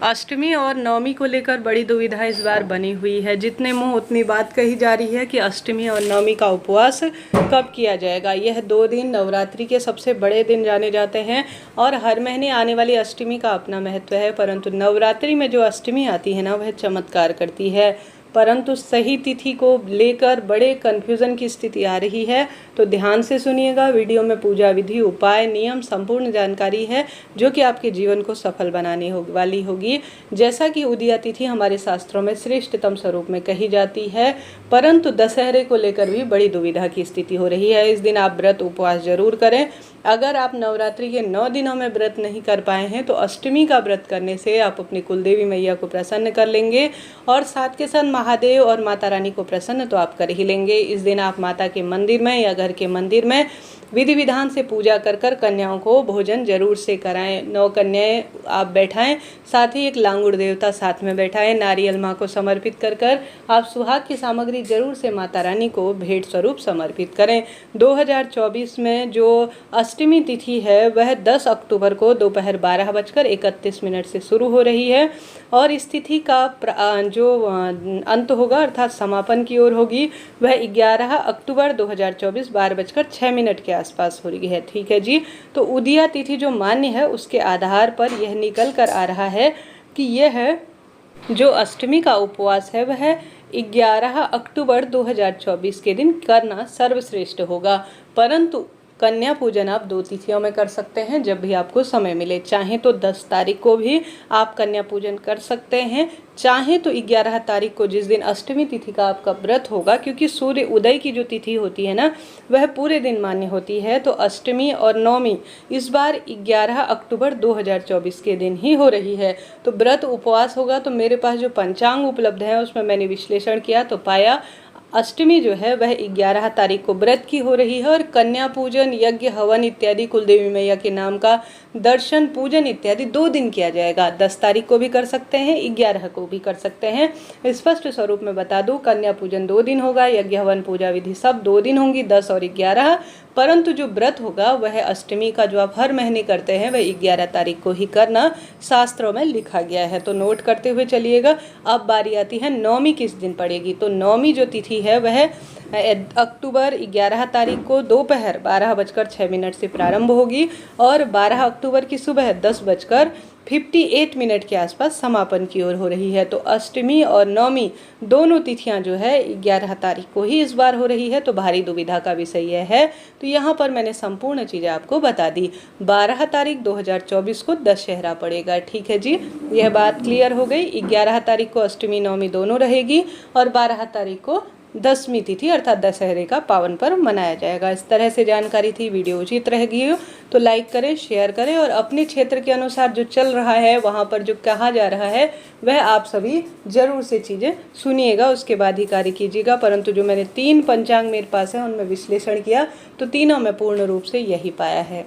अष्टमी और नवमी को लेकर बड़ी दुविधा इस बार बनी हुई है। जितने मुंह उतनी बात कही जा रही है कि अष्टमी और नवमी का उपवास कब किया जाएगा। यह 2 दिन नवरात्रि के सबसे बड़े दिन जाने जाते हैं और हर महीने आने वाली अष्टमी का अपना महत्व है, परंतु नवरात्रि में जो अष्टमी आती है ना, वह चमत्कार करती है। परंतु सही तिथि को लेकर बड़े कन्फ्यूज़न की स्थिति आ रही है, तो ध्यान से सुनिएगा। वीडियो में पूजा विधि, उपाय, नियम, संपूर्ण जानकारी है जो कि आपके जीवन को सफल बनाने वाली होगी। जैसा कि उदया तिथि हमारे शास्त्रों में श्रेष्ठतम स्वरूप में कही जाती है, परंतु दशहरे को लेकर भी बड़ी दुविधा की स्थिति हो रही है। इस दिन आप व्रत उपवास जरूर करें। अगर आप नवरात्रि के 9 दिनों में व्रत नहीं कर पाए हैं तो अष्टमी का व्रत करने से आप अपनी कुलदेवी मैया को प्रसन्न कर लेंगे और साथ के साथ महादेव और माता रानी को प्रसन्न तो आप कर ही लेंगे। इस दिन आप माता के मंदिर में या घर के मंदिर में विधि विधान से पूजा कर कर कन्याओं को भोजन जरूर से कराएं। 9 कन्याएं आप बैठाएं, साथ ही एक लांगुड़ देवता साथ में बैठाएं। नारियल माँ को समर्पित कर कर आप सुहाग की सामग्री जरूर से माता रानी को भेंट स्वरूप समर्पित करें। 2024 में जो अष्टमी तिथि है वह 10 अक्टूबर को दोपहर 12:31 से शुरू हो रही है और इस तिथि का जो अंत होगा अर्थात समापन की ओर होगी वह 11 अक्टूबर 2024 12:06 के आसपास हो रही है। ठीक है जी। तो उदया तिथि जो मान्य है उसके आधार पर यह निकल कर आ रहा है कि यह जो अष्टमी का उपवास है वह 11 अक्टूबर 2024 के दिन करना सर्वश्रेष्ठ होगा। परंतु कन्या पूजन आप 2 तिथियों में कर सकते हैं, जब भी आपको समय मिले। चाहे तो 10 तारीख को भी आप कन्या पूजन कर सकते हैं, चाहे तो 11 तारीख को जिस दिन अष्टमी तिथि का आपका व्रत होगा, क्योंकि सूर्य उदय की जो तिथि होती है ना वह पूरे दिन मान्य होती है। तो अष्टमी और नवमी इस बार 11 अक्टूबर 2024 के दिन ही हो रही है। तो व्रत उपवास होगा। तो मेरे पास जो पंचांग उपलब्ध है उसमें मैंने विश्लेषण किया तो पाया अष्टमी जो है वह 11 तारीख को व्रत की हो रही है और कन्या पूजन, यज्ञ, हवन इत्यादि कुलदेवी मैया के नाम का दर्शन, पूजन इत्यादि 2 दिन किया जाएगा। 10 तारीख को भी कर सकते हैं, 11 को भी कर सकते हैं। स्पष्ट स्वरूप में बता दूं, कन्या पूजन 2 दिन होगा, यज्ञ, हवन, पूजा विधि सब 2 दिन होंगी, 10 और 11। परंतु जो व्रत होगा वह अष्टमी का जो आप हर महीने करते हैं वह 11 तारीख को ही करना शास्त्रों में लिखा गया है। तो नोट करते हुए चलिएगा। अब बारी आती है नवमी किस दिन पड़ेगी। तो नवमी जो तिथि है वह अक्टूबर 11 तारीख को दोपहर 12:06 से प्रारंभ होगी और 12 अक्टूबर की सुबह 10:58 के आसपास समापन की ओर हो रही है। तो अष्टमी और नवमी दोनों तिथियां जो है 11 तारीख को ही इस बार हो रही है। तो भारी दुविधा का विषय यह है। तो यहाँ पर मैंने संपूर्ण चीज़ें आपको बता दी। 12 तारीख 2024 को दशहरा पड़ेगा। ठीक है जी, यह बात क्लियर हो गई। 11 तारीख को अष्टमी नवमी दोनों रहेगी और 12 तारीख को 10वीं तिथि अर्थात दशहरे का पावन पर्व मनाया जाएगा। इस तरह से जानकारी थी। वीडियो उचित रहेगी हो तो लाइक करें, शेयर करें और अपने क्षेत्र के अनुसार जो चल रहा है वहाँ पर जो कहा जा रहा है वह आप सभी जरूर से चीज़ें सुनिएगा, उसके बाद ही कार्य कीजिएगा। परंतु जो मैंने 3 पंचांग मेरे पास है उनमें विश्लेषण किया तो तीनों में पूर्ण रूप से यही पाया है।